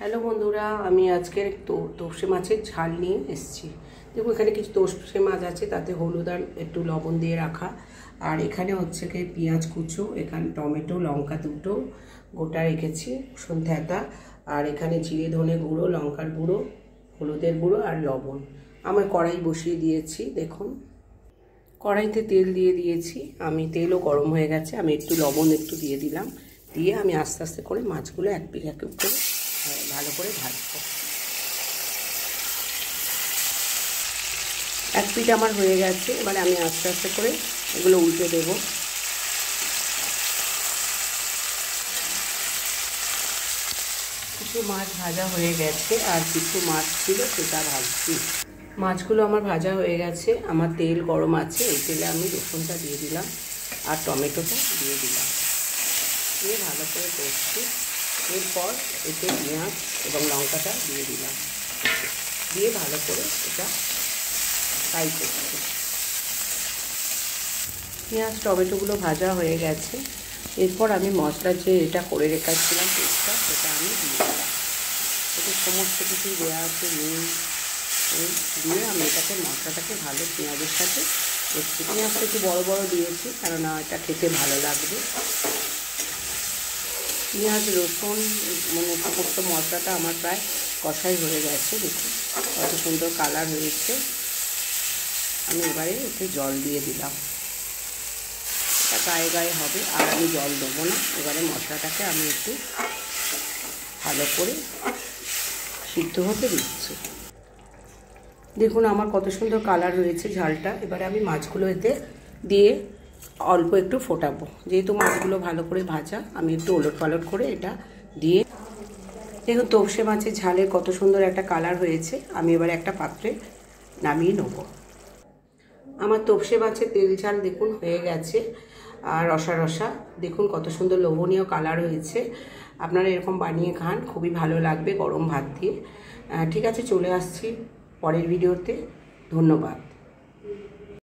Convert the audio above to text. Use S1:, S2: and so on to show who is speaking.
S1: Hello বন্ধুরা, আমি আজকে তোপসে মাছের ঝাল নিয়ে এসেছি। দেখুন, এখানে কিছু তোপসে মাছ আছে, তাতে হলুদ আর একটু লবণ দিয়ে রাখা। আর এখানে হচ্ছে কি পেঁয়াজ কুচো, এখানে টমেটো, লঙ্কা দুটো গোটা রেখেছি, রসুন থেঁতা, আর এখানে জিরে ধনে গুঁড়ো, লঙ্কার গুঁড়ো, হলুদের গুঁড়ো আর লবণ। আমার কড়াই বসিয়ে দিয়েছি। দেখুন, কড়াইতে তেল দিয়ে দিয়েছি। তেলও গরম হয়ে গেছে। আমি একটু লবণ একটু দিয়ে দিলাম। দিয়ে আমি আস্তে আস্তে করে মাছগুলো এক পিঠ এক করে ভালো করে ভাজবো। এক পিঠ আমার হয়ে গেছে। এবারে আমি আস্তে আস্তে করে এগুলো উল্টে দেব। কিছু মাছ ভাজা হয়ে গেছে আর কিছু মাছ ছিল সেটা ভাজছি। মাছগুলো আমার ভাজা হয়ে গেছে। আমার তেল গরম আছে। এই তেলে আমি রসুনটা দিয়ে দিলাম আর টমেটোটা দিয়ে দিলাম, দিয়ে ভালো করে কষছি। এরপর এতে পেঁয়াজ এবং লঙ্কাটা দিয়ে দিলাম, দিয়ে ভালো করে এটা ফ্রাই করছি। পেঁয়াজ টমেটোগুলো ভাজা হয়ে গেছে। এরপর আমি মশলা যে এটা করে রেখেছিলাম পেস্টটা, সেটা আমি দিয়ে দিলাম। এতে সমস্ত কিছু দেওয়া আছে, নুন দিয়ে আমি এটাকে মশলাটাকে ভালো পেঁয়াজের সাথে করছি। পেঁয়াজটা একটু বড়ো বড়ো দিয়েছি, কেননা এটা খেতে ভালো লাগবে। পেঁয়াজ রসুন সমস্ত মশলাটা আমার প্রায় কষাই হয়ে গেছে। দেখুন কত সুন্দর কালার হয়েছে। আমি এবারে একটু জল দিয়ে দিলাম। এটা গায়ে গায়ে হবে, আর আমি জল দেবো না। এবারে মশলাটাকে আমি একটু ভালো করে সিদ্ধ হতে দিচ্ছি। দেখুন আমার কত সুন্দর কালার হয়েছে ঝালটা। এবারে আমি মাছগুলো এতে দিয়ে অল্প একটু ফোটাবো। যেহেতু মাছগুলো ভালো করে ভাজা, আমি একটু ওলট পালট করে এটা দিয়ে। দেখুন তোপসে মাছের ঝালের কত সুন্দর একটা কালার হয়েছে। আমি এবারে একটা পাত্রে নামিয়ে নেব। আমার তোপসে মাছের তেল ঝাল দেখুন হয়ে গেছে, আর রসা রসা। দেখুন কত সুন্দর লোভনীয় কালার হয়েছে। আপনারা এরকম বানিয়ে খান, খুবই ভালো লাগবে গরম ভাত দিয়ে। ঠিক আছে, চলে আসছি পরের ভিডিওতে। ধন্যবাদ।